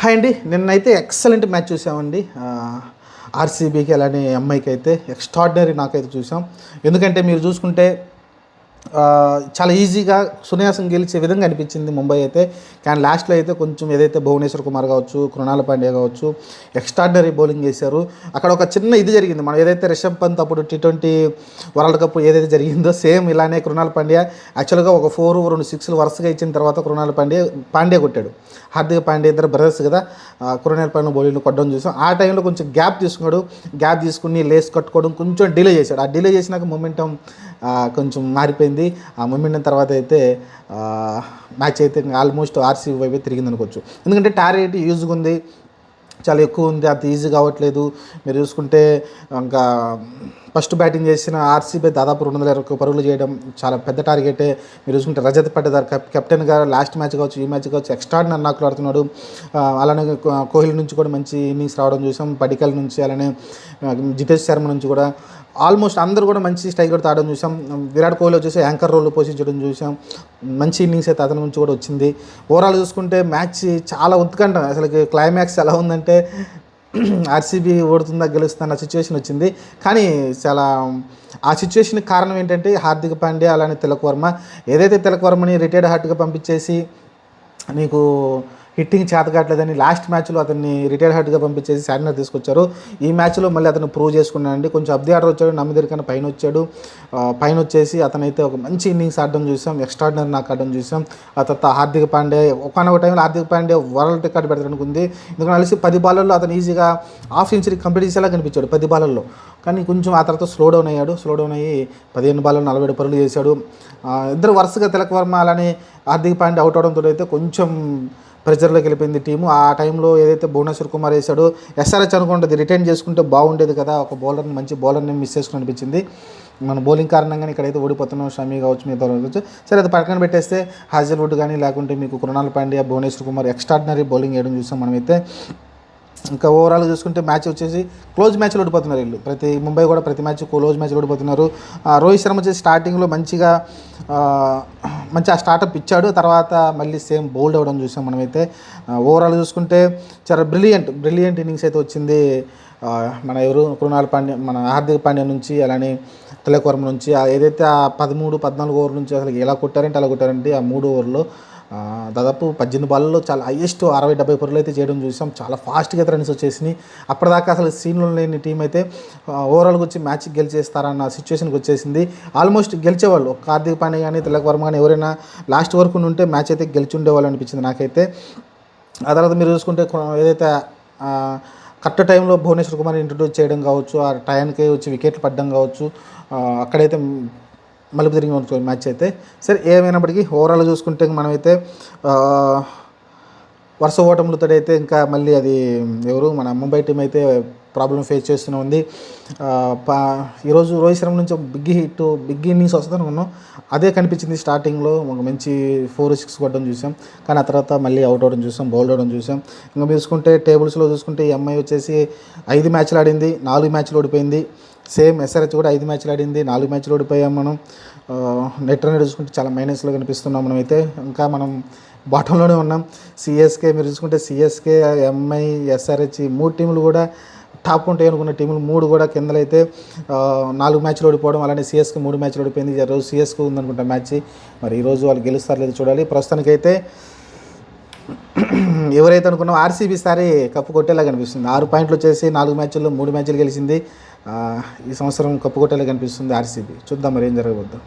Hi అండి, నిన్నైతే excellent match చూసామండి. ఆర్సీబీకి అలానే ఎంఐకి అయితే ఎక్స్ట్రాడినరీ నాకైతే చూసాం. ఎందుకంటే మీరు చూసుకుంటే చాలా ఈజీగా సునాయాసం గెలిచే విధంగా అనిపించింది ముంబై అయితే. కానీ లాస్ట్లో అయితే కొంచెం ఏదైతే భువనేశ్వర్ కుమార్ కావచ్చు, కృణాల్ పాండ్యా కావచ్చు, ఎక్స్ట్రాడినరీ బౌలింగ్ చేశారు. అక్కడ ఒక చిన్న ఇది జరిగింది, మనం ఏదైతే రిషబ్ పంత్ అప్పుడు T20 వరల్డ్ కప్ ఏదైతే జరిగిందో సేమ్ ఇలానే కృణాల్ పాండ్యా యాక్చువల్గా ఒక 4 2 6 వరుసగా ఇచ్చిన తర్వాత కృణాల్ పాండ్యా కొట్టాడు. హార్దిక్ పాండ్యా ఇద్దరు బ్రదర్స్ కదా, కృణాల్ పాండ్యా బౌలింగ్లో కొట్టడం చూసాం. ఆ టైంలో కొంచెం గ్యాప్ తీసుకున్నాడు, గ్యాప్ తీసుకుని లేస్ కట్టుకోవడం కొంచెం డిలే చేశాడు. ఆ డిలే చేసినాక మొమెంటం కొంచెం మారిపోయింది. ఆ మొమెంటం తర్వాత అయితే మ్యాచ్ అయితే ఆల్మోస్ట్ ఆర్సీబీ వైపు తిరిగింది అనుకోవచ్చు. ఎందుకంటే టార్గెట్ యూజ్గా ఉంది, చాలా ఎక్కువ ఉంది, అంత ఈజీ కావట్లేదు. మీరు చూసుకుంటే ఇంకా ఫస్ట్ బ్యాటింగ్ చేసిన ఆర్సీబీ దాదాపు 220 పరుగులు చేయడం చాలా పెద్ద టార్గెటే. మీరు చూసుకుంటే రజత్ పటిదార్ కెప్టెన్గా లాస్ట్ మ్యాచ్ కావచ్చు, ఈ మ్యాచ్ కావచ్చు ఎక్స్ట్రాడినరీ నాకులు ఆడుతున్నాడు. అలానే కోహ్లీ నుంచి కూడా మంచి ఇన్నింగ్స్ రావడం చూసాం, పడికల్ నుంచి, అలానే జితేష్ శర్మ నుంచి కూడా ఆల్మోస్ట్ అందరూ కూడా మంచి స్ట్రైక్ రేట్తో ఆడడం చూసాం. విరాట్ కోహ్లీ వచ్చేసి యాంకర్ రోల్ పోషించడం చూసాం. మంచి ఇన్నింగ్స్ అయితే అతని నుంచి కూడా వచ్చింది. ఓవరాల్ చూసుకుంటే మ్యాచ్ చాలా ఉత్కంఠ, అసలు క్లైమాక్స్ ఎలా ఉందంటే ఆర్సీబీ ఓడుతుందా గెలుస్తుందా సిచ్యువేషన్ వచ్చింది. కానీ చాలా ఆ సిచ్యువేషన్కి కారణం ఏంటంటే హార్దిక్ పాండ్యా అలానే తిలక్ వర్మ. ఏదైతే తిలక్ వర్మని రిటైర్డ్ హార్ట్గా పంపించేసి నీకు హిట్టింగ్ చేతకాట్లేదని లాస్ట్ మ్యాచ్లో అతన్ని రిటైర్డ్ హార్ట్గా పంపించేసి శాంట్నర్ తీసుకొచ్చారు. ఈ మ్యాచ్లో మళ్ళీ అతను ప్రూవ్ చేసుకున్నాడండి. కొంచెం అబ్ది ఆర్డర్ వచ్చాడు, నమ్మిదర్ కన్నా పైన వచ్చేసి అతనైతే ఒక మంచి ఇన్నింగ్స్ ఆడడం చూసాం, ఎక్స్ట్రాడినరీ నాకు ఆడడం చూసాం. ఆ తర్వాత హార్దిక్ పాండ్యా ఒకనొక టైంలో హార్దిక్ పాండ్యా వరల్డ్ రికార్డు పెడతాడు అనుకుంది. ఎందుకంటే కలిసి 10 బాళ్ళల్లో అతను ఈజీగా హాఫ్ సెంచరీ కంప్లీట్ చేసేలా కనిపించాడు 10 బాళ్ళల్లో. కానీ కొంచెం ఆ తర్వాత స్లో డౌన్ అయ్యి 15 బాల్లో 47 పరుగులు చేశాడు. ఇద్దరు వరుసగా తిలక్ వర్మ అలానే హార్దిక్ పాండ్యా అవుట్ అవడంతో అయితే కొంచెం ప్రెజర్లోకి వెళ్ళిపోయింది టీము. ఆ టైంలో ఏదైతే భువనేశ్వర్ కుమార్ వేశాడో ఎస్ఆర్హెచ్ అనుకుంటుంది రిటైన్ చేసుకుంటే బాగుండేది కదా, ఒక మంచి బౌలర్ని మిస్ చేసుకుని అనిపించింది. మన బౌలింగ్ కారణంగానే ఇక్కడైతే ఓడిపోతున్నాం, షమి కావచ్చు, మీద కావచ్చు. సరే అది పక్కన పెట్టేస్తే హాజల్వుడ్ కానీ లేకుంటే మీకు కృణాల్ పాండ్యా, భువనేశ్వర్ కుమార్ ఎక్స్ట్రాడినరీ బౌలింగ్ వేయడం చూసాం మనమైతే. ఇంకా ఓవరాల్గా చూసుకుంటే మ్యాచ్ వచ్చేసి క్లోజ్ మ్యాచ్లో ఓడిపోతున్నారు వీళ్ళు. ముంబై కూడా ప్రతి మ్యాచ్ క్లోజ్ మ్యాచ్లో ఓడిపోతున్నారు. రోహిత్ శర్మ వచ్చేసి స్టార్టింగ్లో మంచి ఆ స్టార్టప్ ఇచ్చాడు, తర్వాత మళ్ళీ సేమ్ బౌల్డ్ అవ్వడం చూసాం మనమైతే. ఓవరాల్ చూసుకుంటే చాలా బ్రిలియంట్ ఇన్నింగ్స్ అయితే వచ్చింది మన కృణాల్ పాండ్యా, మన హార్దిక్ పాండ్యా నుంచి, అలానే తిలక్ వర్మ నుంచి. ఏదైతే ఆ 13-14 ఓవర్ల నుంచి అసలు ఎలా కొట్టారంటే అలా కొట్టారంటే ఆ 3 ఓవర్లో దాదాపు 18 బాల్లో చాలా హైయెస్ట్ 60-70 పరుగులు అయితే చేయడం చూసాం. చాలా ఫాస్ట్గా అయితే రన్స్ వచ్చేసినాయి. అప్పటిదాకా అసలు సీన్లో లేని టీం అయితే ఓవరాల్గా వచ్చి మ్యాచ్ గెలిచేస్తారన్న సిచ్యువేషన్కి వచ్చేసింది. ఆల్మోస్ట్ గెలిచేవాళ్ళు, హార్దిక్ పాండ్యా కానీ తిలక్ వర్మ కానీ ఎవరైనా లాస్ట్ వరకు ఉంటే మ్యాచ్ అయితే గెలిచి ఉండేవాళ్ళు అనిపించింది నాకైతే. ఆ తర్వాత మీరు చూసుకుంటే ఏదైతే కరెక్ట్ టైంలో భువనేశ్వర్ కుమార్ ఇంట్రడ్యూస్ చేయడం కావచ్చు, ఆ టైంకి వచ్చి వికెట్లు పడడం కావచ్చు, అక్కడైతే మలుపు తిరిగి ఉంటుంది మ్యాచ్ అయితే. సరే ఏమైనప్పటికీ ఓవరాల్ చూసుకుంటే మనమైతే వరుస ఓటములతో అయితే ఇంకా మళ్ళీ అది మన ముంబై టీం అయితే ప్రాబ్లం ఫేస్ చేస్తూనే ఉంది. ఈరోజు రోహిత్ శర్మ నుంచి బిగ్ ఇన్నింగ్స్ వస్తుంది అనుకున్నాం, అదే కనిపించింది. స్టార్టింగ్లో ఒక మంచి 4-6 కొట్టడం చూసాం, కానీ ఆ తర్వాత మళ్ళీ అవుట్ అవ్వడం చూసాం, బౌల్డ్ అవ్వడం చూసాం. ఇంకా చూసుకుంటే టేబుల్స్లో చూసుకుంటే ఎంఐ వచ్చేసి 5 మ్యాచ్లు ఆడింది, 4 మ్యాచ్లు ఓడిపోయింది. సేమ్ ఎస్ఆర్హెచ్ కూడా 5 మ్యాచ్లు ఆడింది, 4 మ్యాచ్లు ఓడిపోయాం మనం. నెట్ రన్ చూసుకుంటే చాలా మైనస్లో కనిపిస్తున్నాం మనమైతే. ఇంకా మనం బాటంలోనే ఉన్నాం. సిఎస్కే మీరు చూసుకుంటే సిఎస్కే, ఎంఐ, ఎస్ఆర్హెచ్ 3 టీములు కూడా టాప్ ఉంటాయి అనుకున్న టీములు 3 కూడా కిందలో అయితే 4 మ్యాచ్లు ఓడిపోవడం, అలానే సిఎస్కే 3 మ్యాచ్లు ఓడిపోయింది. ఈరోజు సిఎస్కే ఉందనుకుంటా మ్యాచ్. మరి ఈరోజు వాళ్ళు గెలుస్తారు లేదు చూడాలి. ప్రస్తుతానికైతే ఎవరైతే అనుకున్నాం ఆర్సీబీ సారి కప్పు కొట్టేలా కనిపిస్తుంది. 6 పాయింట్లు వచ్చేసి 4 మ్యాచ్ల్లో 3 మ్యాచ్లు గెలిచింది. ఈ సంవత్సరం కప్పు కొట్టేలా కనిపిస్తుంది ఆర్సీబీ. చూద్దాం మరి ఏం జరగబోద్దాం.